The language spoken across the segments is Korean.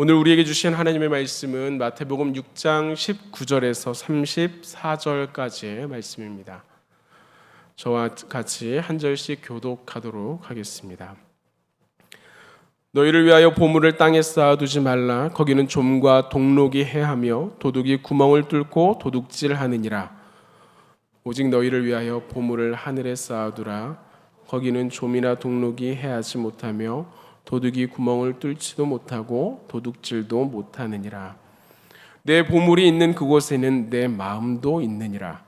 오늘 우리에게 주신 하나님의 말씀은 마태복음 6장 19절에서 34절까지의 말씀입니다. 저와 같이 한 절씩 교독하도록 하겠습니다. 너희를 위하여 보물을 땅에 쌓아두지 말라. 거기는 좀과 동록이 해하며 도둑이 구멍을 뚫고 도둑질하느니라. 오직 너희를 위하여 보물을 하늘에 쌓아두라. 거기는 좀이나 동록이 해하지 못하며 도둑이 구멍을 뚫지도 못하고 도둑질도 못하느니라. 내 보물이 있는 그곳에는 내 마음도 있느니라.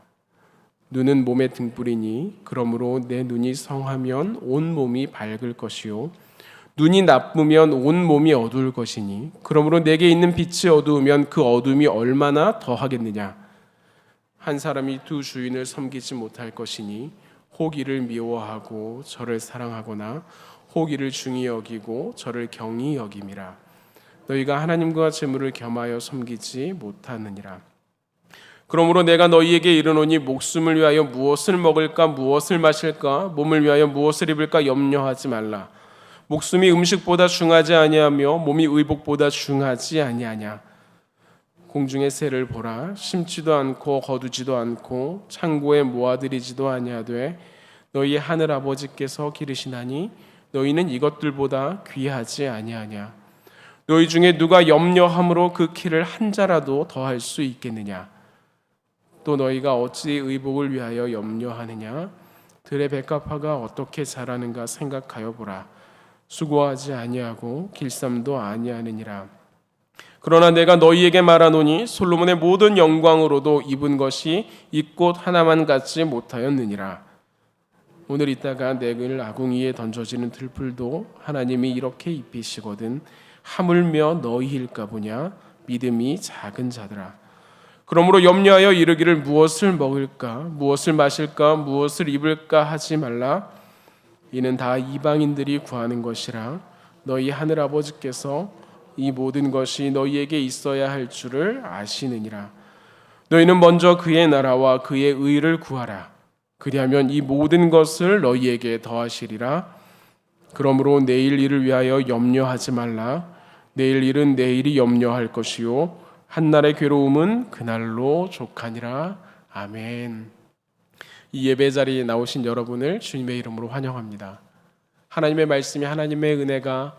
눈은 몸의 등불이니 그러므로 내 눈이 성하면 온 몸이 밝을 것이요 눈이 나쁘면 온 몸이 어두울 것이니 그러므로 내게 있는 빛이 어두우면 그 어둠이 얼마나 더하겠느냐. 한 사람이 두 주인을 섬기지 못할 것이니 혹 이를 미워하고 저를 사랑하거나 혹 이를 중히 여기고 저를 경히 여김이라. 너희가 하나님과 재물을 겸하여 섬기지 못하느니라. 그러므로 내가 너희에게 이르노니 목숨을 위하여 무엇을 먹을까 무엇을 마실까 몸을 위하여 무엇을 입을까 염려하지 말라. 목숨이 음식보다 중하지 아니하며 몸이 의복보다 중하지 아니하냐. 공중의 새를 보라. 심지도 않고 거두지도 않고 창고에 모아들이지도 아니하되 너희 하늘 아버지께서 기르시나니 너희는 이것들보다 귀하지 아니하냐. 너희 중에 누가 염려함으로 그 키를 한 자라도 더할 수 있겠느냐. 또 너희가 어찌 의복을 위하여 염려하느냐. 들의 백합화가 어떻게 자라는가 생각하여 보라. 수고하지 아니하고 길쌈도 아니하느니라. 그러나 내가 너희에게 말하노니 솔로몬의 모든 영광으로도 입은 것이 이 꽃 하나만 갖지 못하였느니라. 오늘 있다가 내일 아궁이에 던져지는 들풀도 하나님이 이렇게 입히시거든 하물며 너희일까 보냐. 믿음이 작은 자들아. 그러므로 염려하여 이르기를 무엇을 먹을까 무엇을 마실까 무엇을 입을까 하지 말라. 이는 다 이방인들이 구하는 것이라. 너희 하늘 아버지께서 이 모든 것이 너희에게 있어야 할 줄을 아시느니라. 너희는 먼저 그의 나라와 그의 의를 구하라. 그리하면 이 모든 것을 너희에게 더하시리라. 그러므로 내일 일을 위하여 염려하지 말라. 내일 일은 내일이 염려할 것이요 한날의 괴로움은 그날로 족하니라. 아멘. 이 예배 자리에 나오신 여러분을 주님의 이름으로 환영합니다. 하나님의 말씀이 하나님의 은혜가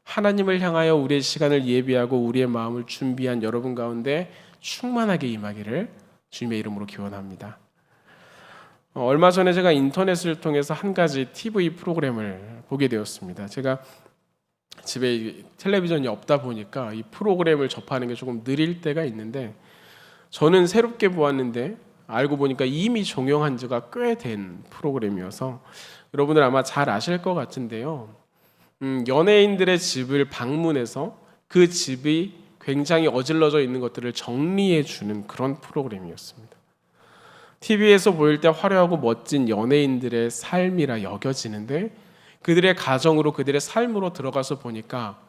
하나님을 향하여 우리의 시간을 예비하고 우리의 마음을 준비한 여러분 가운데 충만하게 임하기를 주님의 이름으로 기원합니다. 얼마 전에 제가 인터넷을 통해서 한 가지 TV 프로그램을 보게 되었습니다. 제가 집에 텔레비전이 없다 보니까 이 프로그램을 접하는 게 조금 느릴 때가 있는데 저는 새롭게 보았는데 알고 보니까 이미 종영한 지가 꽤 된 프로그램이어서 여러분들 아마 잘 아실 것 같은데요. 연예인들의 집을 방문해서 그 집이 굉장히 어질러져 있는 것들을 정리해 주는 그런 프로그램이었습니다. TV에서 보일 때 화려하고 멋진 연예인들의 삶이라 여겨지는데 그들의 가정으로 그들의 삶으로 들어가서 보니까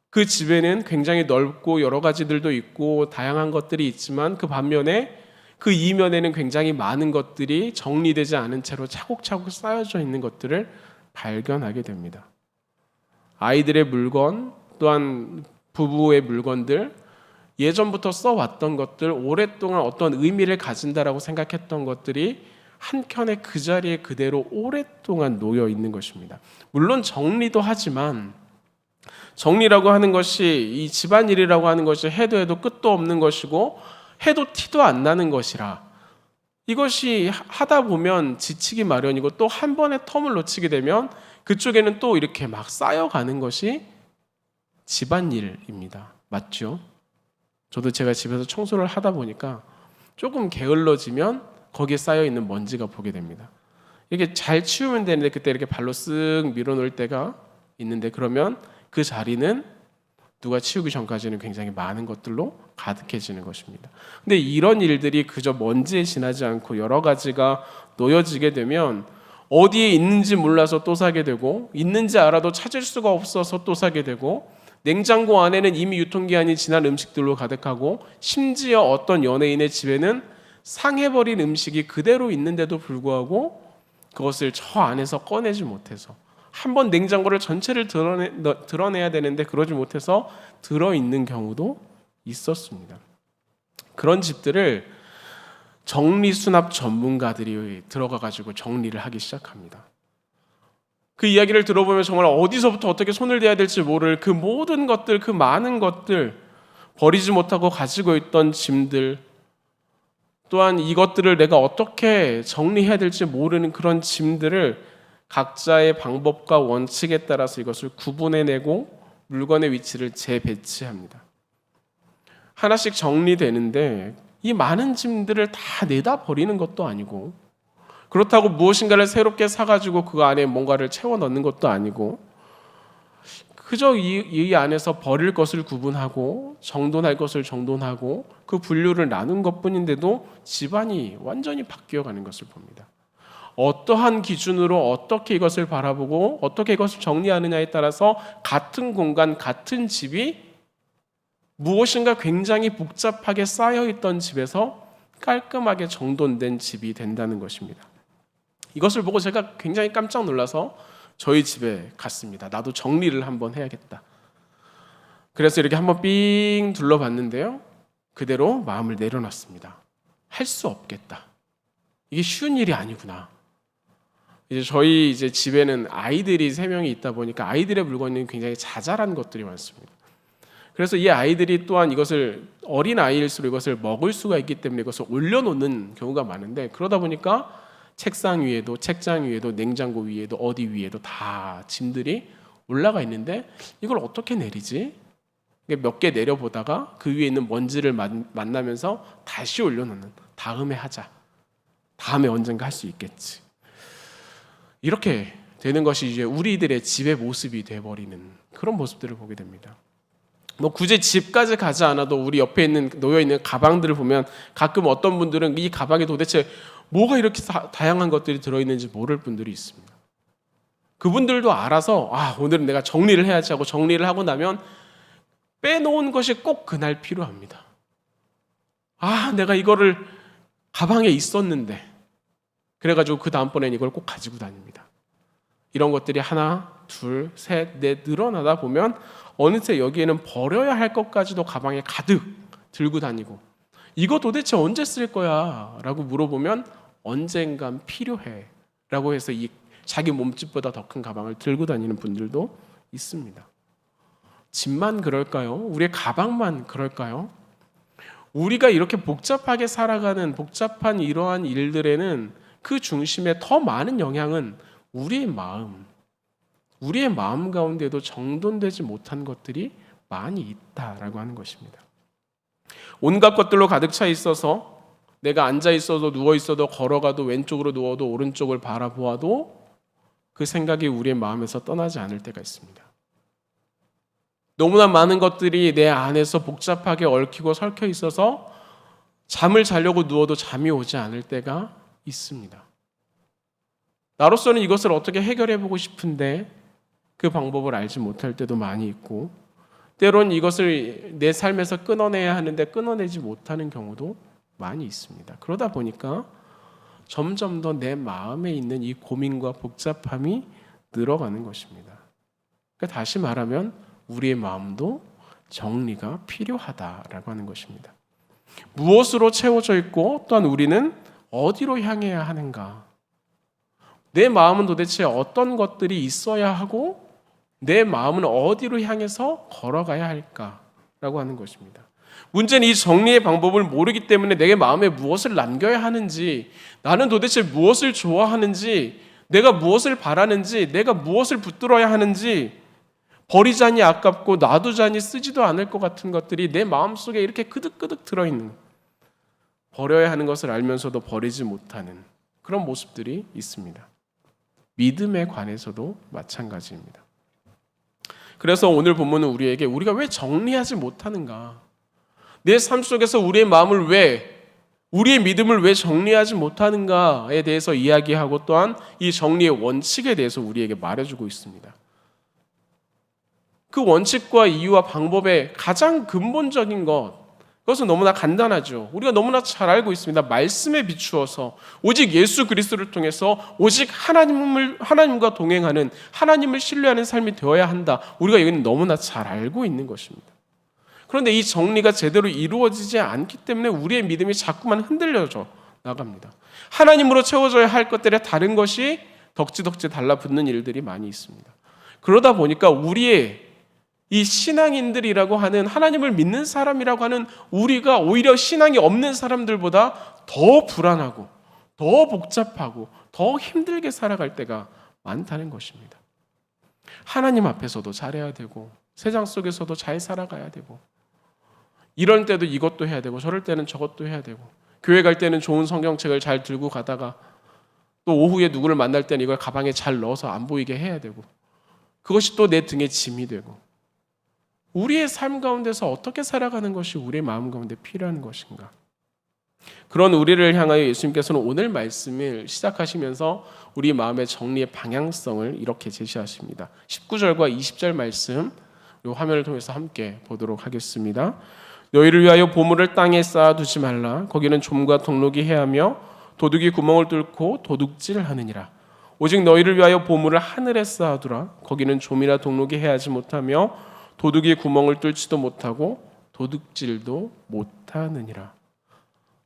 그 집에는 굉장히 넓고 여러 가지들도 있고 다양한 것들이 있지만 그 반면에 그 이면에는 굉장히 많은 것들이 정리되지 않은 채로 차곡차곡 쌓여져 있는 것들을 발견하게 됩니다. 아이들의 물건 또한 부부의 물건들 예전부터 써왔던 것들 오랫동안 어떤 의미를 가진다라고 생각했던 것들이 한켠에 그 자리에 그대로 오랫동안 놓여 있는 것입니다. 물론 정리도 하지만 정리라고 하는 것이 이 집안일이라고 하는 것이 해도 끝도 없는 것이고 해도 티도 안 나는 것이라 이것이 하다 보면 지치기 마련이고 또 한 번의 텀을 놓치게 되면 그쪽에는 또 이렇게 막 쌓여가는 것이 집안일입니다. 맞죠? 저도 제가 집에서 청소를 하다 보니까 조금 게을러지면 거기에 쌓여있는 먼지가 보게 됩니다. 이게 잘 치우면 되는데 그때 이렇게 발로 쓱 밀어놓을 때가 있는데 그러면 그 자리는 누가 치우기 전까지는 굉장히 많은 것들로 가득해지는 것입니다. 근데 이런 일들이 그저 먼지에 지나지 않고 여러 가지가 놓여지게 되면 어디에 있는지 몰라서 또 사게 되고 있는지 알아도 찾을 수가 없어서 또 사게 되고 냉장고 안에는 이미 유통기한이 지난 음식들로 가득하고 심지어 어떤 연예인의 집에는 상해버린 음식이 그대로 있는데도 불구하고 그것을 저 안에서 꺼내지 못해서 한번 냉장고를 전체를 드러내야 되는데 그러지 못해서 들어있는 경우도 있었습니다. 그런 집들을 정리수납 전문가들이 들어가가지고 정리를 하기 시작합니다. 그 이야기를 들어보면 정말 어디서부터 어떻게 손을 대야 될지 모를 그 모든 것들, 그 많은 것들, 버리지 못하고 가지고 있던 짐들, 또한 이것들을 내가 어떻게 정리해야 될지 모르는 그런 짐들을 각자의 방법과 원칙에 따라서 이것을 구분해내고 물건의 위치를 재배치합니다. 하나씩 정리되는데 이 많은 짐들을 다 내다 버리는 것도 아니고, 그렇다고 무엇인가를 새롭게 사가지고 그 안에 뭔가를 채워 넣는 것도 아니고, 그저 이 안에서 버릴 것을 구분하고 정돈할 것을 정돈하고 그 분류를 나눈 것뿐인데도 집안이 완전히 바뀌어가는 것을 봅니다. 어떠한 기준으로 어떻게 이것을 바라보고 어떻게 이것을 정리하느냐에 따라서 같은 공간, 같은 집이 무엇인가 굉장히 복잡하게 쌓여있던 집에서 깔끔하게 정돈된 집이 된다는 것입니다. 이것을 보고 제가 굉장히 깜짝 놀라서 저희 집에 갔습니다. 나도 정리를 한번 해야겠다. 그래서 이렇게 한번 삥 둘러봤는데요, 그대로 마음을 내려놨습니다. 할 수 없겠다. 이게 쉬운 일이 아니구나. 저희 집에는 아이들이 3명이 있다 보니까 아이들의 물건이 굉장히 자잘한 것들이 많습니다. 그래서 이 아이들이 또한 이것을 어린 아이일수록 이것을 먹을 수가 있기 때문에 이것을 올려놓는 경우가 많은데, 그러다 보니까 책상 위에도, 책장 위에도, 냉장고 위에도, 어디 위에도 다 짐들이 올라가 있는데 이걸 어떻게 내리지? 몇 개 내려보다가 그 위에 있는 먼지를 만나면서 다시 올려놓는, 다음에 하자, 다음에 언젠가 할 수 있겠지, 이렇게 되는 것이 이제 우리들의 집의 모습이 돼버리는 그런 모습들을 보게 됩니다. 굳이 집까지 가지 않아도 우리 옆에 놓여 있는 가방들을 보면 가끔 어떤 분들은 이 가방에 도대체 뭐가 이렇게 다양한 것들이 들어있는지 모를 분들이 있습니다. 그분들도 알아서 오늘은 내가 정리를 해야지 하고 정리를 하고 나면 빼놓은 것이 꼭 그날 필요합니다. 내가 이거를 가방에 있었는데, 그래가지고 그 다음번엔 이걸 꼭 가지고 다닙니다. 이런 것들이 하나, 둘, 셋, 넷 늘어나다 보면 어느새 여기에는 버려야 할 것까지도 가방에 가득 들고 다니고, 이거 도대체 언제 쓸 거야? 라고 물어보면 언젠간 필요해 라고 해서 이 자기 몸집보다 더 큰 가방을 들고 다니는 분들도 있습니다. 집만 그럴까요? 우리의 가방만 그럴까요? 우리가 이렇게 복잡하게 살아가는 복잡한 이러한 일들에는 그 중심에 더 많은 영향은 우리의 마음 가운데도 정돈되지 못한 것들이 많이 있다라고 하는 것입니다. 온갖 것들로 가득 차 있어서 내가 앉아 있어도 누워 있어도 걸어가도 왼쪽으로 누워도 오른쪽을 바라보아도 그 생각이 우리의 마음에서 떠나지 않을 때가 있습니다. 너무나 많은 것들이 내 안에서 복잡하게 얽히고 설켜 있어서 잠을 자려고 누워도 잠이 오지 않을 때가 있습니다. 나로서는 이것을 어떻게 해결해 보고 싶은데 그 방법을 알지 못할 때도 많이 있고, 때론 이것을 내 삶에서 끊어내야 하는데 끊어내지 못하는 경우도 많이 있습니다. 그러다 보니까 점점 더 내 마음에 있는 이 고민과 복잡함이 늘어가는 것입니다. 그러니까 다시 말하면 우리의 마음도 정리가 필요하다라고 하는 것입니다. 무엇으로 채워져 있고 또한 우리는 어디로 향해야 하는가? 내 마음은 도대체 어떤 것들이 있어야 하고 내 마음은 어디로 향해서 걸어가야 할까라고 하는 것입니다. 문제는 이 정리의 방법을 모르기 때문에 내 마음에 무엇을 남겨야 하는지, 나는 도대체 무엇을 좋아하는지, 내가 무엇을 바라는지, 내가 무엇을 붙들어야 하는지, 버리자니 아깝고 놔두자니 쓰지도 않을 것 같은 것들이 내 마음속에 이렇게 그득그득 들어있는, 버려야 하는 것을 알면서도 버리지 못하는 그런 모습들이 있습니다. 믿음에 관해서도 마찬가지입니다. 그래서 오늘 본문은 우리에게 우리가 왜 정리하지 못하는가, 내 삶 속에서 우리의 마음을 우리의 믿음을 왜 정리하지 못하는가에 대해서 이야기하고 또한 이 정리의 원칙에 대해서 우리에게 말해주고 있습니다. 그 원칙과 이유와 방법의 가장 근본적인 것, 그것은 너무나 간단하죠. 우리가 너무나 잘 알고 있습니다. 말씀에 비추어서 오직 예수 그리스도를 통해서 오직 하나님과 동행하는, 하나님을 신뢰하는 삶이 되어야 한다. 우리가 이건 너무나 잘 알고 있는 것입니다. 그런데 이 정리가 제대로 이루어지지 않기 때문에 우리의 믿음이 자꾸만 흔들려져 나갑니다. 하나님으로 채워져야 할 것들에 다른 것이 덕지덕지 달라붙는 일들이 많이 있습니다. 그러다 보니까 우리의 이 신앙인들이라고 하는, 하나님을 믿는 사람이라고 하는 우리가 오히려 신앙이 없는 사람들보다 더 불안하고 더 복잡하고 더 힘들게 살아갈 때가 많다는 것입니다. 하나님 앞에서도 잘해야 되고 세상 속에서도 잘 살아가야 되고, 이럴 때도 이것도 해야 되고 저럴 때는 저것도 해야 되고, 교회 갈 때는 좋은 성경책을 잘 들고 가다가 또 오후에 누구를 만날 때는 이걸 가방에 잘 넣어서 안 보이게 해야 되고, 그것이 또 내 등에 짐이 되고, 우리의 삶 가운데서 어떻게 살아가는 것이 우리의 마음 가운데 필요한 것인가? 그런 우리를 향하여 예수님께서는 오늘 말씀을 시작하시면서 우리 마음의 정리의 방향성을 이렇게 제시하십니다. 19절과 20절 말씀, 이 화면을 통해서 함께 보도록 하겠습니다. 너희를 위하여 보물을 땅에 쌓아두지 말라. 거기는 좀과 동록이 해하며 도둑이 구멍을 뚫고 도둑질하느니라. 오직 너희를 위하여 보물을 하늘에 쌓아두라. 거기는 좀이나 동록이 해하지 못하며 도둑이 구멍을 뚫지도 못하고 도둑질도 못하느니라.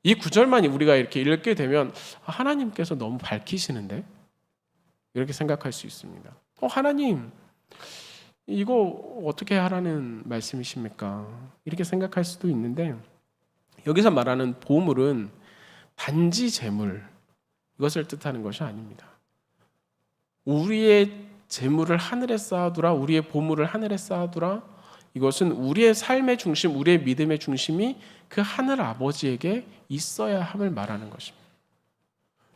이 구절만 우리가 이렇게 읽게 되면 하나님께서 너무 밝히시는데? 이렇게 생각할 수 있습니다. 하나님, 이거 어떻게 하라는 말씀이십니까? 이렇게 생각할 수도 있는데, 여기서 말하는 보물은 단지 재물, 이것을 뜻하는 것이 아닙니다. 우리의 재물을 하늘에 쌓아두라, 우리의 보물을 하늘에 쌓아두라, 이것은 우리의 삶의 중심, 우리의 믿음의 중심이 그 하늘 아버지에게 있어야 함을 말하는 것입니다.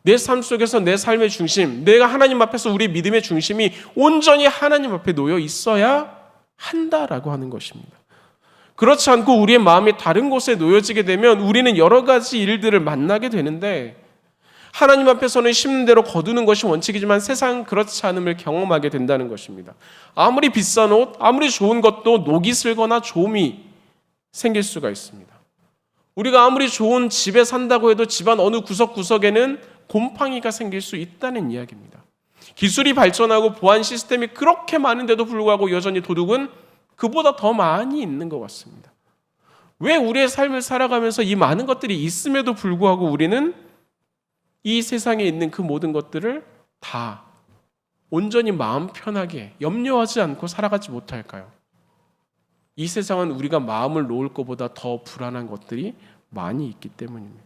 내 삶 속에서 내 삶의 중심, 내가 하나님 앞에서 우리 믿음의 중심이 온전히 하나님 앞에 놓여 있어야 한다라고 하는 것입니다. 그렇지 않고 우리의 마음이 다른 곳에 놓여지게 되면 우리는 여러 가지 일들을 만나게 되는데, 하나님 앞에서는 심는 대로 거두는 것이 원칙이지만 세상은 그렇지 않음을 경험하게 된다는 것입니다. 아무리 비싼 옷, 아무리 좋은 것도 녹이 슬거나 조음이 생길 수가 있습니다. 우리가 아무리 좋은 집에 산다고 해도 집안 어느 구석구석에는 곰팡이가 생길 수 있다는 이야기입니다. 기술이 발전하고 보안 시스템이 그렇게 많은데도 불구하고 여전히 도둑은 그보다 더 많이 있는 것 같습니다. 왜 우리의 삶을 살아가면서 이 많은 것들이 있음에도 불구하고 우리는 이 세상에 있는 그 모든 것들을 다 온전히 마음 편하게 염려하지 않고 살아가지 못할까요? 이 세상은 우리가 마음을 놓을 것보다 더 불안한 것들이 많이 있기 때문입니다.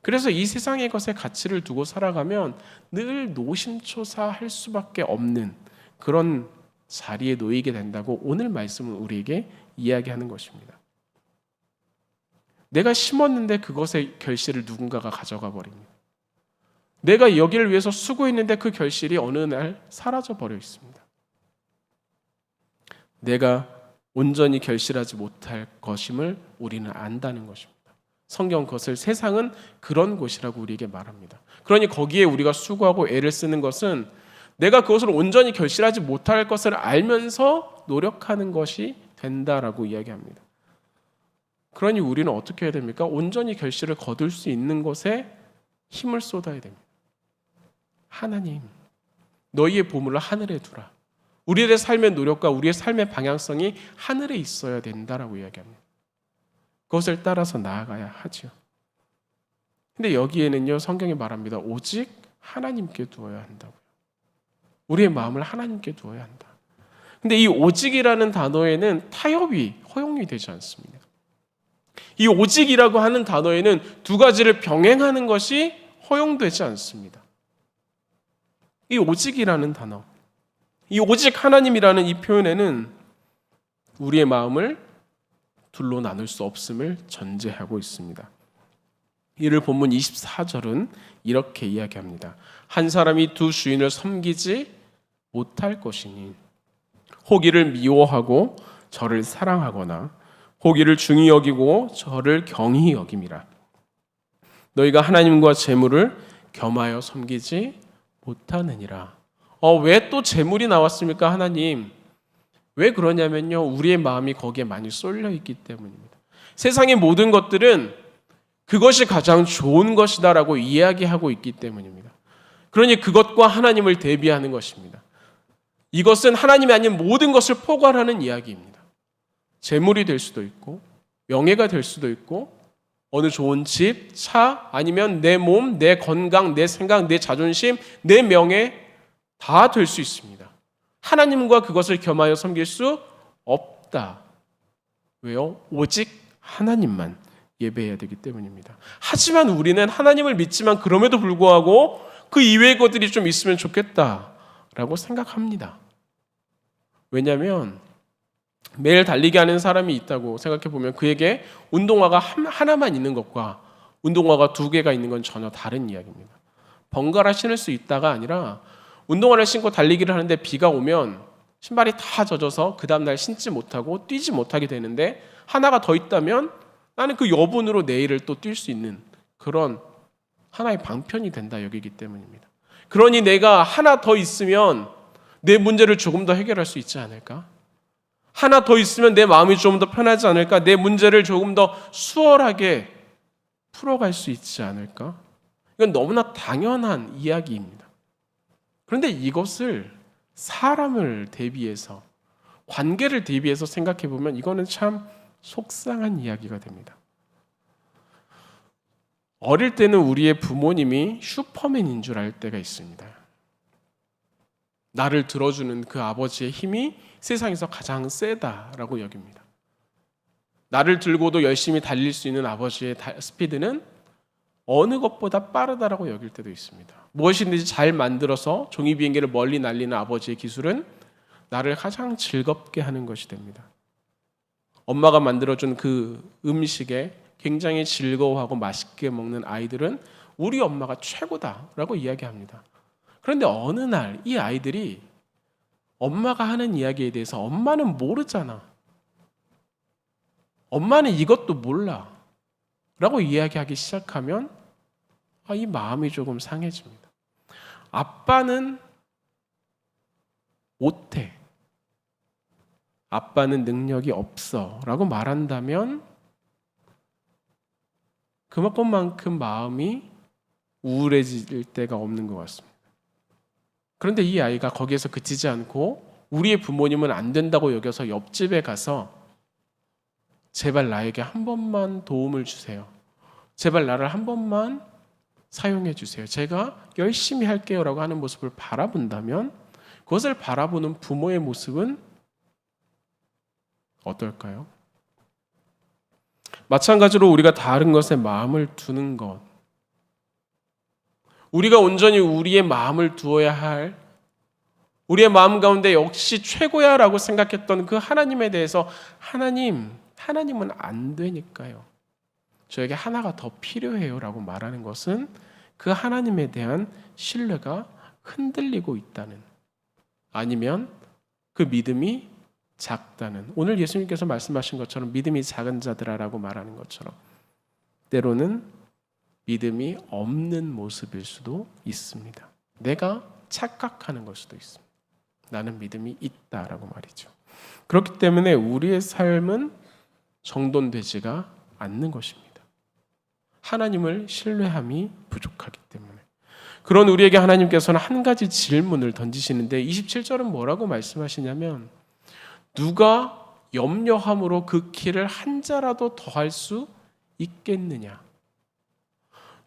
그래서 이 세상의 것에 가치를 두고 살아가면 늘 노심초사할 수밖에 없는 그런 자리에 놓이게 된다고 오늘 말씀은 우리에게 이야기하는 것입니다. 내가 심었는데 그것의 결실을 누군가가 가져가 버립니다. 내가 여기를 위해서 수고했는데 그 결실이 어느 날 사라져 버려 있습니다. 내가 온전히 결실하지 못할 것임을 우리는 안다는 것입니다. 성경 그것을 세상은 그런 곳이라고 우리에게 말합니다. 그러니 거기에 우리가 수고하고 애를 쓰는 것은 내가 그것을 온전히 결실하지 못할 것을 알면서 노력하는 것이 된다라고 이야기합니다. 그러니 우리는 어떻게 해야 됩니까? 온전히 결실을 거둘 수 있는 것에 힘을 쏟아야 됩니다. 하나님, 너희의 보물을 하늘에 두라. 우리의 삶의 노력과 우리의 삶의 방향성이 하늘에 있어야 된다라고 이야기합니다. 그것을 따라서 나아가야 하죠. 근데 여기에는요, 성경이 말합니다. 오직 하나님께 두어야 한다고요. 우리의 마음을 하나님께 두어야 한다. 근데 이 오직이라는 단어에는 타협이 허용이 되지 않습니다. 이 오직이라고 하는 단어에는 두 가지를 병행하는 것이 허용되지 않습니다. 이 오직이라는 단어, 이 오직 하나님이라는 이 표현에는 우리의 마음을 둘로 나눌 수 없음을 전제하고 있습니다. 이를 본문 24절은 이렇게 이야기합니다. 한 사람이 두 주인을 섬기지 못할 것이니 호기를 미워하고 저를 사랑하거나 호기를 중히 여기고 저를 경히 여김이라. 너희가 하나님과 재물을 겸하여 섬기지 못하느니라. 왜 또 재물이 나왔습니까? 하나님, 왜 그러냐면요, 우리의 마음이 거기에 많이 쏠려 있기 때문입니다. 세상의 모든 것들은 그것이 가장 좋은 것이다라고 이야기하고 있기 때문입니다. 그러니 그것과 하나님을 대비하는 것입니다. 이것은 하나님이 아닌 모든 것을 포괄하는 이야기입니다. 재물이 될 수도 있고 명예가 될 수도 있고 어느 좋은 집, 차, 아니면 내 몸, 내 건강, 내 생각, 내 자존심, 내 명예 다 될 수 있습니다. 하나님과 그것을 겸하여 섬길 수 없다. 왜요? 오직 하나님만 예배해야 되기 때문입니다. 하지만 우리는 하나님을 믿지만 그럼에도 불구하고 그 이외의 것들이 좀 있으면 좋겠다라고 생각합니다. 왜냐하면 매일 달리기 하는 사람이 있다고 생각해 보면 그에게 운동화가 하나만 있는 것과 운동화가 2개가 있는 건 전혀 다른 이야기입니다. 번갈아 신을 수 있다가 아니라 운동화를 신고 달리기를 하는데 비가 오면 신발이 다 젖어서 그 다음날 신지 못하고 뛰지 못하게 되는데 하나가 더 있다면 나는 그 여분으로 내일을 또 뛸 수 있는 그런 하나의 방편이 된다 여기기 때문입니다. 그러니 내가 하나 더 있으면 내 문제를 조금 더 해결할 수 있지 않을까? 하나 더 있으면 내 마음이 조금 더 편하지 않을까? 내 문제를 조금 더 수월하게 풀어갈 수 있지 않을까? 이건 너무나 당연한 이야기입니다. 그런데 이것을 사람을 대비해서 관계를 대비해서 생각해 보면 이거는 참 속상한 이야기가 됩니다. 어릴 때는 우리의 부모님이 슈퍼맨인 줄 알 때가 있습니다. 나를 들어주는 그 아버지의 힘이 세상에서 가장 세다라고 여깁니다. 나를 들고도 열심히 달릴 수 있는 아버지의 스피드는 어느 것보다 빠르다라고 여길 때도 있습니다. 무엇이든지 잘 만들어서 종이 비행기를 멀리 날리는 아버지의 기술은 나를 가장 즐겁게 하는 것이 됩니다. 엄마가 만들어준 그 음식에 굉장히 즐거워하고 맛있게 먹는 아이들은 우리 엄마가 최고다라고 이야기합니다. 그런데 어느 날 이 아이들이 엄마가 하는 이야기에 대해서 엄마는 모르잖아. 엄마는 이것도 몰라. 라고 이야기하기 시작하면 이 마음이 조금 상해집니다. 아빠는 못해. 아빠는 능력이 없어. 라고 말한다면 그만큼 마음이 우울해질 때가 없는 것 같습니다. 그런데 이 아이가 거기에서 그치지 않고 우리의 부모님은 안 된다고 여겨서 옆집에 가서 제발 나에게 한 번만 도움을 주세요. 제발 나를 한 번만 사용해 주세요. 제가 열심히 할게요 라고 하는 모습을 바라본다면 그것을 바라보는 부모의 모습은 어떨까요? 마찬가지로 우리가 다른 것에 마음을 두는 것, 우리가 온전히 우리의 마음을 두어야 할 우리의 마음 가운데 역시 최고야 라고 생각했던 그 하나님에 대해서 하나님은 안 되니까요. 저에게 하나가 더 필요해요 라고 말하는 것은 그 하나님에 대한 신뢰가 흔들리고 있다는, 아니면 그 믿음이 작다는, 오늘 예수님께서 말씀하신 것처럼 믿음이 작은 자들아라고 말하는 것처럼 때로는 믿음이 없는 모습일 수도 있습니다. 내가 착각하는 걸 수도 있습니다. 나는 믿음이 있다라고 말이죠. 그렇기 때문에 우리의 삶은 정돈되지가 않는 것입니다. 하나님을 신뢰함이 부족하기 때문에. 그런 우리에게 하나님께서는 한 가지 질문을 던지시는데 27절은 뭐라고 말씀하시냐면 누가 염려함으로 그 키를 한 자라도 더할 수 있겠느냐?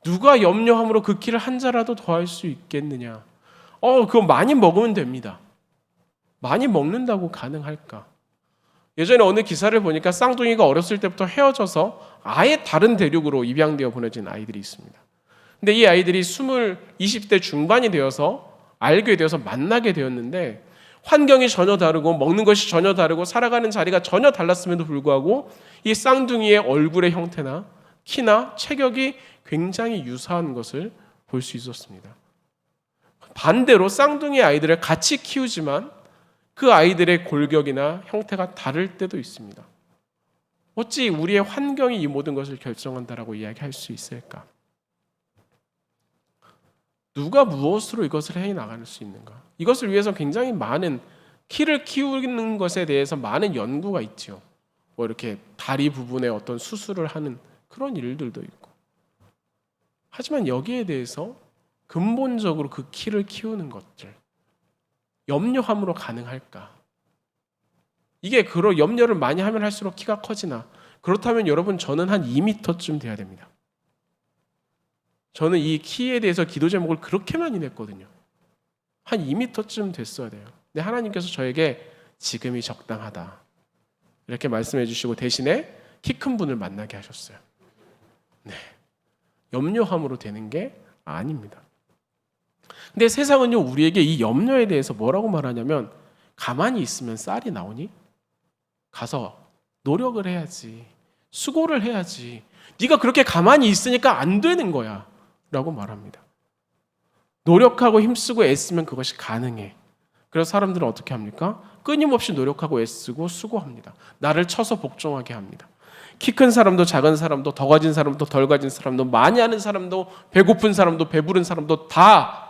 누가 염려함으로 그 키를 한 자라도 더할 수 있겠느냐? 그거 많이 먹으면 됩니다. 많이 먹는다고 가능할까? 예전에 어느 기사를 보니까 쌍둥이가 어렸을 때부터 헤어져서 아예 다른 대륙으로 입양되어 보내진 아이들이 있습니다. 근데 이 아이들이 20대 중반이 되어서 알게 되어서 만나게 되었는데 환경이 전혀 다르고 먹는 것이 전혀 다르고 살아가는 자리가 전혀 달랐음에도 불구하고 이 쌍둥이의 얼굴의 형태나 키나 체격이 굉장히 유사한 것을 볼 수 있었습니다. 반대로 쌍둥이 아이들을 같이 키우지만 그 아이들의 골격이나 형태가 다를 때도 있습니다. 어찌 우리의 환경이 이 모든 것을 결정한다라고 이야기할 수 있을까? 누가 무엇으로 이것을 해 나갈 수 있는가? 이것을 위해서 굉장히 많은 키를 키우는 것에 대해서 많은 연구가 있죠. 뭐 이렇게 다리 부분에 어떤 수술을 하는 그런 일들도 있고. 하지만 여기에 대해서 근본적으로 그 키를 키우는 것들, 염려함으로 가능할까? 이게 그런 염려를 많이 하면 할수록 키가 커지나? 그렇다면 여러분, 저는 한 2m쯤 돼야 됩니다. 저는 이 키에 대해서 기도 제목을 그렇게 많이 냈거든요. 한 2m쯤 됐어야 돼요. 근데 하나님께서 저에게 지금이 적당하다 이렇게 말씀해 주시고 대신에 키 큰 분을 만나게 하셨어요. 네, 염려함으로 되는 게 아닙니다. 근데 세상은요, 우리에게 이 염려에 대해서 뭐라고 말하냐면, 가만히 있으면 쌀이 나오니? 가서 노력을 해야지, 수고를 해야지, 네가 그렇게 가만히 있으니까 안 되는 거야 라고 말합니다. 노력하고 힘쓰고 애쓰면 그것이 가능해. 그래서 사람들은 어떻게 합니까? 끊임없이 노력하고 애쓰고 수고합니다. 나를 쳐서 복종하게 합니다. 키 큰 사람도 작은 사람도 더 가진 사람도 덜 가진 사람도 많이 하는 사람도 배고픈 사람도 배부른 사람도 다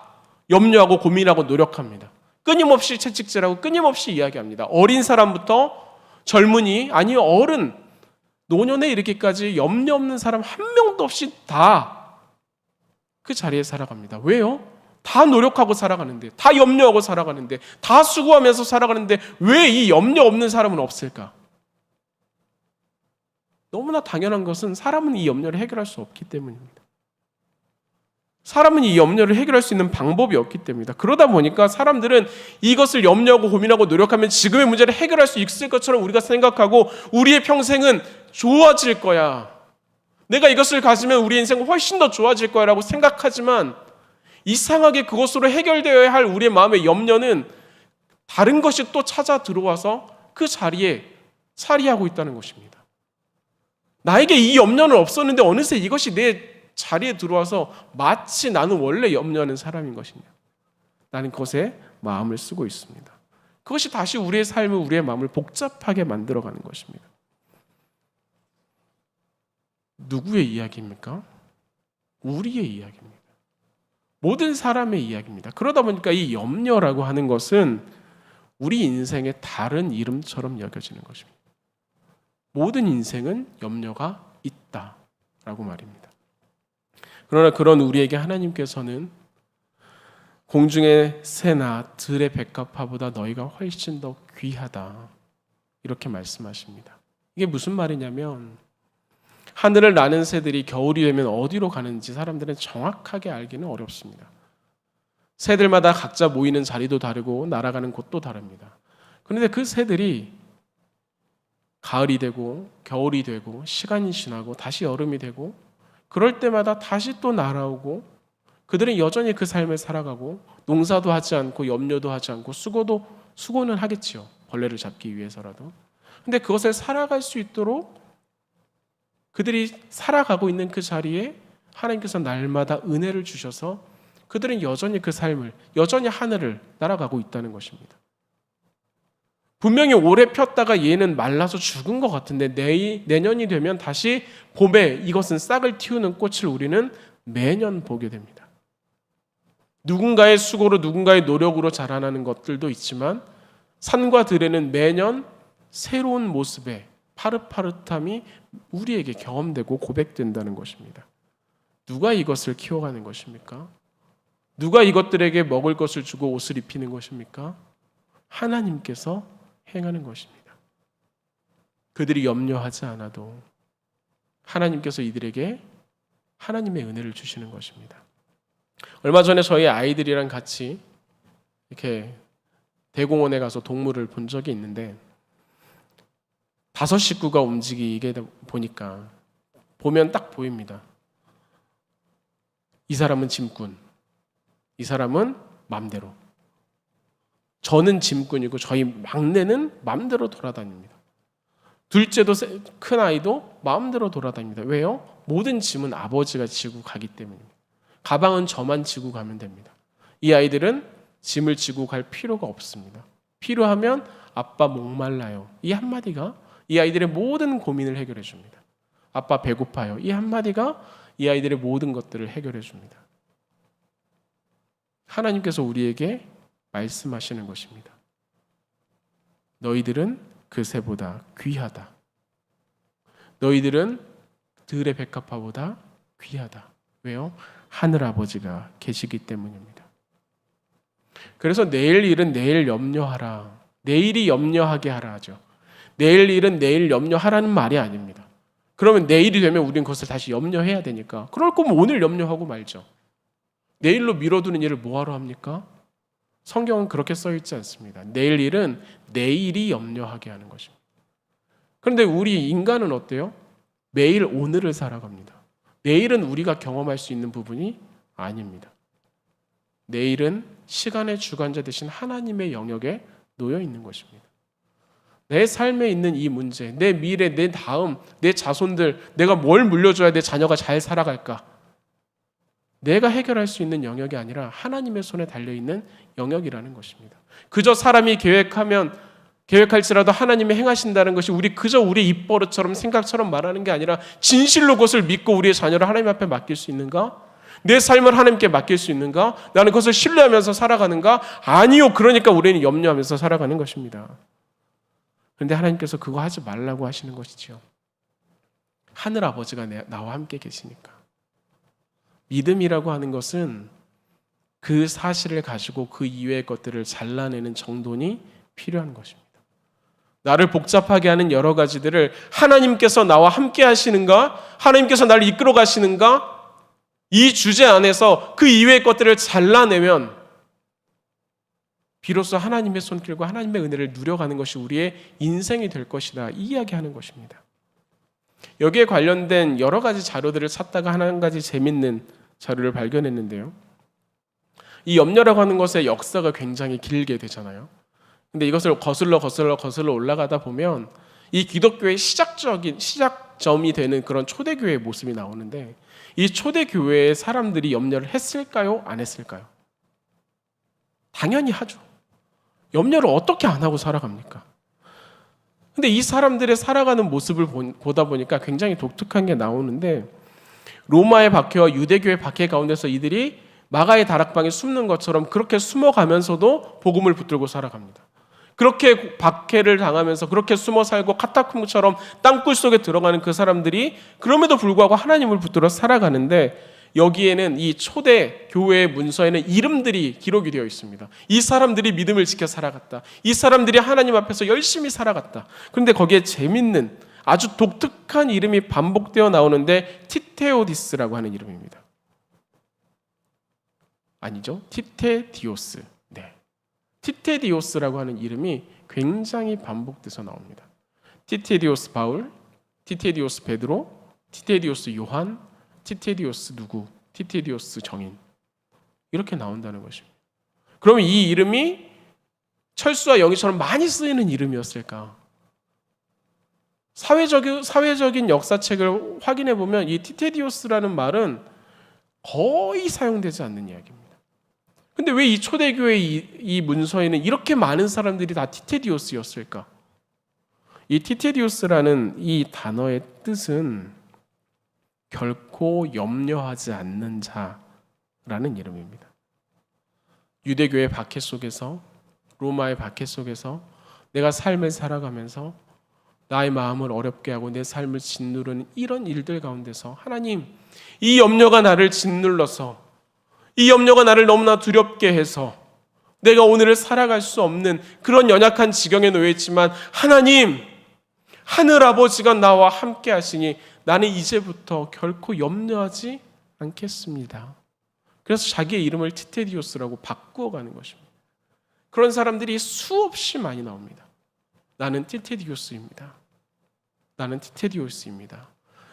염려하고 고민하고 노력합니다. 끊임없이 채찍질하고 끊임없이 이야기합니다. 어린 사람부터 젊은이, 아니 어른, 노년에 이르기까지 염려 없는 사람 한 명도 없이 다 그 자리에 살아갑니다. 왜요? 다 노력하고 살아가는데, 다 염려하고 살아가는데, 다 수고하면서 살아가는데 왜 이 염려 없는 사람은 없을까? 너무나 당연한 것은 사람은 이 염려를 해결할 수 없기 때문입니다. 사람은 이 염려를 해결할 수 있는 방법이 없기 때문이다. 그러다 보니까 사람들은 이것을 염려하고 고민하고 노력하면 지금의 문제를 해결할 수 있을 것처럼 우리가 생각하고, 우리의 평생은 좋아질 거야, 내가 이것을 가지면 우리 인생은 훨씬 더 좋아질 거야 라고 생각하지만, 이상하게 그것으로 해결되어야 할 우리의 마음의 염려는 다른 것이 또 찾아 들어와서 그 자리에 차리하고 있다는 것입니다. 나에게 이 염려는 없었는데 어느새 이것이 내 자리에 들어와서 마치 나는 원래 염려하는 사람인 것이냐, 나는 그것에 마음을 쓰고 있습니다. 그것이 다시 우리의 삶을, 우리의 마음을 복잡하게 만들어가는 것입니다. 누구의 이야기입니까? 우리의 이야기입니다. 모든 사람의 이야기입니다. 그러다 보니까 이 염려라고 하는 것은 우리 인생의 다른 이름처럼 여겨지는 것입니다. 모든 인생은 염려가 있다라고 말입니다. 그러나 그런 우리에게 하나님께서는 공중의 새나 들의 백합화보다 너희가 훨씬 더 귀하다 이렇게 말씀하십니다. 이게 무슨 말이냐면, 하늘을 나는 새들이 겨울이 되면 어디로 가는지 사람들은 정확하게 알기는 어렵습니다. 새들마다 각자 모이는 자리도 다르고 날아가는 곳도 다릅니다. 그런데 그 새들이 가을이 되고 겨울이 되고 시간이 지나고 다시 여름이 되고 그럴 때마다 다시 또 날아오고, 그들은 여전히 그 삶을 살아가고 농사도 하지 않고 염려도 하지 않고 수고는 하겠지요. 벌레를 잡기 위해서라도. 근데 그것을 살아갈 수 있도록 그들이 살아가고 있는 그 자리에 하나님께서 날마다 은혜를 주셔서 그들은 여전히 그 삶을, 여전히 하늘을 날아가고 있다는 것입니다. 분명히 오래 폈다가 얘는 말라서 죽은 것 같은데 내년이 되면 다시 봄에 이것은 싹을 틔우는 꽃을 우리는 매년 보게 됩니다. 누군가의 수고로 누군가의 노력으로 자라나는 것들도 있지만 산과 들에는 매년 새로운 모습의 파릇파릇함이 우리에게 경험되고 고백된다는 것입니다. 누가 이것을 키워가는 것입니까? 누가 이것들에게 먹을 것을 주고 옷을 입히는 것입니까? 하나님께서 행하는 것입니다. 그들이 염려하지 않아도 하나님께서 이들에게 하나님의 은혜를 주시는 것입니다. 얼마 전에 저희 아이들이랑 같이 이렇게 대공원에 가서 동물을 본 적이 있는데, 5 식구가 움직이게 보니까 보면 딱 보입니다. 이 사람은 짐꾼, 이 사람은 맘대로. 저는 짐꾼이고 저희 막내는 마음대로 돌아다닙니다. 둘째도 큰 아이도 마음대로 돌아다닙니다. 왜요? 모든 짐은 아버지가 지고 가기 때문입니다. 가방은 저만 지고 가면 됩니다. 이 아이들은 짐을 지고 갈 필요가 없습니다. 필요하면 아빠 목말라요, 이 한마디가 이 아이들의 모든 고민을 해결해 줍니다. 아빠 배고파요, 이 한마디가 이 아이들의 모든 것들을 해결해 줍니다. 하나님께서 우리에게 말씀하시는 것입니다. 너희들은 그 새보다 귀하다. 너희들은 들의 백합화보다 귀하다. 왜요? 하늘 아버지가 계시기 때문입니다. 그래서 내일 일은 내일 염려하라. 내일이 염려하게 하라 하죠. 내일 일은 내일 염려하라는 말이 아닙니다. 그러면 내일이 되면 우리는 그것을 다시 염려해야 되니까. 그럴 거면 오늘 염려하고 말죠. 내일로 미뤄두는 일을 뭐하러 합니까? 성경은 그렇게 써 있지 않습니다. 내일 일은 내일이 염려하게 하는 것입니다. 그런데 우리 인간은 어때요? 매일 오늘을 살아갑니다. 내일은 우리가 경험할 수 있는 부분이 아닙니다. 내일은 시간의 주관자 되신 하나님의 영역에 놓여 있는 것입니다. 내 삶에 있는 이 문제, 내 미래, 내 다음, 내 자손들, 내가 뭘 물려줘야 내 자녀가 잘 살아갈까? 내가 해결할 수 있는 영역이 아니라 하나님의 손에 달려있는 영역이라는 것입니다. 그저 사람이 계획할지라도 하나님이 행하신다는 것이 그저 우리 입버릇처럼 생각처럼 말하는 게 아니라 진실로 그것을 믿고 우리의 자녀를 하나님 앞에 맡길 수 있는가? 내 삶을 하나님께 맡길 수 있는가? 나는 그것을 신뢰하면서 살아가는가? 아니요. 그러니까 우리는 염려하면서 살아가는 것입니다. 그런데 하나님께서 그거 하지 말라고 하시는 것이죠. 하늘 아버지가 나와 함께 계시니까. 믿음이라고 하는 것은 그 사실을 가지고 그 이외의 것들을 잘라내는 정돈이 필요한 것입니다. 나를 복잡하게 하는 여러 가지들을 하나님께서 나와 함께 하시는가? 하나님께서 나를 이끌어 가시는가? 이 주제 안에서 그 이외의 것들을 잘라내면 비로소 하나님의 손길과 하나님의 은혜를 누려가는 것이 우리의 인생이 될 것이다. 이 이야기하는 것입니다. 여기에 관련된 여러 가지 자료들을 찾다가 한 가지 재밌는 자료를 발견했는데요. 이 염려라고 하는 것의 역사가 굉장히 길게 되잖아요. 근데 이것을 거슬러 올라가다 보면 이 기독교의 시작점이 되는 그런 초대교회의 모습이 나오는데 이 초대교회의 사람들이 염려를 했을까요? 안 했을까요? 당연히 하죠. 염려를 어떻게 안 하고 살아갑니까? 근데 이 사람들의 살아가는 모습을 보다 보니까 굉장히 독특한 게 나오는데 로마의 박해와 유대교의 박해 가운데서 이들이 마가의 다락방에 숨는 것처럼 그렇게 숨어가면서도 복음을 붙들고 살아갑니다. 그렇게 박해를 당하면서 그렇게 숨어 살고 카타콤처럼 땅굴 속에 들어가는 그 사람들이 그럼에도 불구하고 하나님을 붙들어 살아가는데 여기에는 이 초대 교회의 문서에는 이름들이 기록이 되어 있습니다. 이 사람들이 믿음을 지켜 살아갔다. 이 사람들이 하나님 앞에서 열심히 살아갔다. 그런데 거기에 재밌는 아주 독특한 이름이 반복되어 나오는데 티테오디스라고 하는 이름입니다. 아니죠. 티테디오스. 네. 티테디오스라고 하는 이름이 굉장히 반복돼서 나옵니다. 티테디오스 바울, 티테디오스 베드로, 티테디오스 요한, 티테디오스 누구, 티테디오스 정인 이렇게 나온다는 것입니다. 그러면 이 이름이 철수와 영희처럼 많이 쓰이는 이름이었을까? 사회적인 역사책을 확인해 보면 이 티테디오스라는 말은 거의 사용되지 않는 이야기입니다. 근데 왜 이 초대교회 이 문서에는 이렇게 많은 사람들이 다 티테디오스였을까? 이 티테디오스라는 이 단어의 뜻은 결코 염려하지 않는 자라는 이름입니다. 유대교의 박해 속에서, 로마의 박해 속에서 내가 삶을 살아가면서 나의 마음을 어렵게 하고 내 삶을 짓누르는 이런 일들 가운데서 하나님, 이 염려가 나를 짓눌러서 이 염려가 나를 너무나 두렵게 해서 내가 오늘을 살아갈 수 없는 그런 연약한 지경에 놓여 있지만 하나님, 하늘 아버지가 나와 함께 하시니 나는 이제부터 결코 염려하지 않겠습니다. 그래서 자기의 이름을 티테디오스라고 바꾸어가는 것입니다. 그런 사람들이 수없이 많이 나옵니다. 나는 티테디오스입니다. 나는 티테디오스입니다.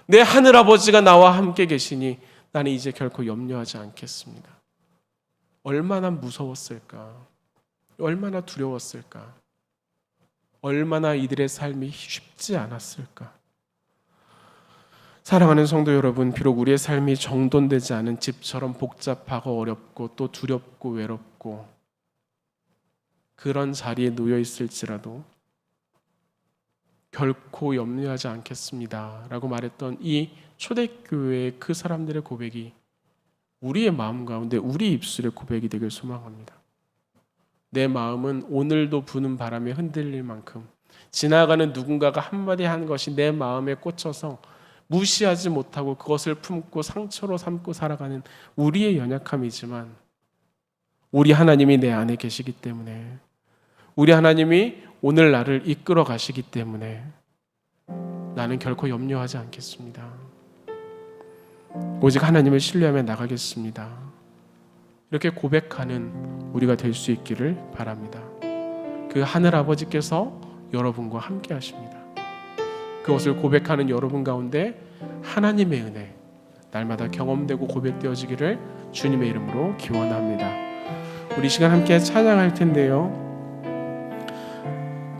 내 하늘 아버지가 나와 함께 계시니 나는 이제 결코 염려하지 않겠습니다. 얼마나 무서웠을까? 얼마나 두려웠을까? 얼마나 이들의 삶이 쉽지 않았을까? 사랑하는 성도 여러분, 비록 우리의 삶이 정돈되지 않은 집처럼 복잡하고 어렵고 또 두렵고 외롭고 그런 자리에 놓여 있을지라도 결코 염려하지 않겠습니다 라고 말했던 이 초대교회의 그 사람들의 고백이 우리의 마음 가운데 우리 입술의 고백이 되길 소망합니다. 내 마음은 오늘도 부는 바람에 흔들릴 만큼 지나가는 누군가가 한마디 한 것이 내 마음에 꽂혀서 무시하지 못하고 그것을 품고 상처로 삼고 살아가는 우리의 연약함이지만, 우리 하나님이 내 안에 계시기 때문에, 우리 하나님이 오늘 나를 이끌어 가시기 때문에 나는 결코 염려하지 않겠습니다. 오직 하나님을 신뢰하며 나가겠습니다. 이렇게 고백하는 우리가 될 수 있기를 바랍니다. 그 하늘 아버지께서 여러분과 함께 하십니다. 그것을 고백하는 여러분 가운데 하나님의 은혜 날마다 경험되고 고백되어지기를 주님의 이름으로 기원합니다. 우리 시간 함께 찬양할 텐데요,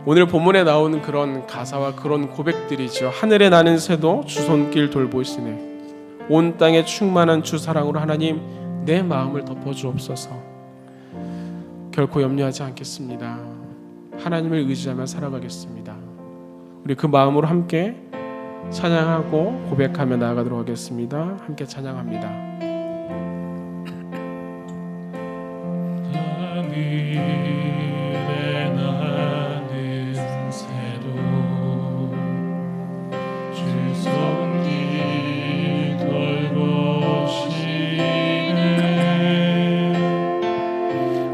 오늘 본문에 나오는 그런 가사와 그런 고백들이죠. 하늘에 나는 새도 주 손길 돌보시네. 온 땅에 충만한 주 사랑으로 하나님 내 마음을 덮어주옵소서. 결코 염려하지 않겠습니다. 하나님을 의지하며 살아가겠습니다. 우리 그 마음으로 함께 찬양하고 고백하며 나아가도록 하겠습니다. 함께 찬양합니다. 하늘에 나는 새도 주 손길 돌보시네.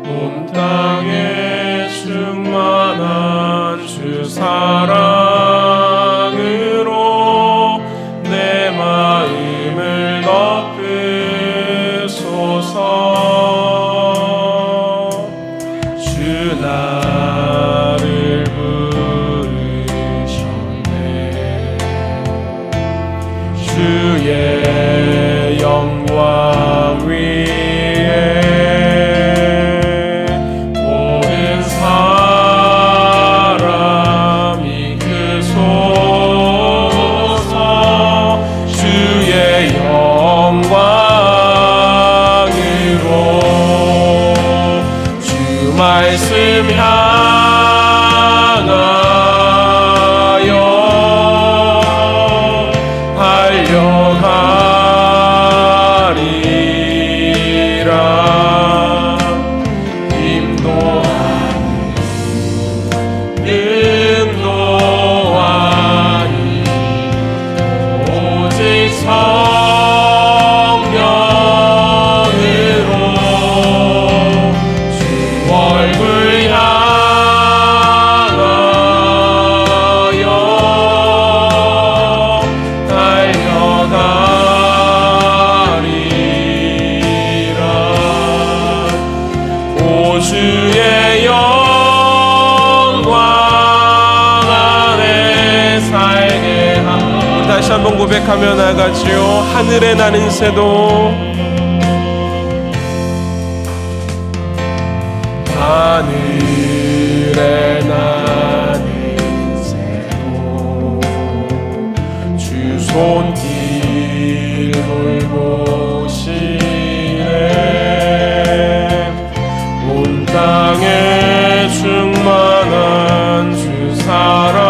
온 땅에 충만한 주 사랑으로 내 마음을 덮으소서. 주 나를 부르셨네. 주의 영광 위에 모든 사람이 크소서. 주의 영광으로 주 말씀 향하여 달려가리라. 힘도 아니 능도 아니 오직 성령으로 주 얼굴 향하여 달려가리라. 오 주의 영광 안에 살게 하라. 다시 한번 고백하며 나가지요. 하늘에 나는 새도 하늘에 나는 새도 주 손길 돌보시네. 온 땅에 충만한 주 사랑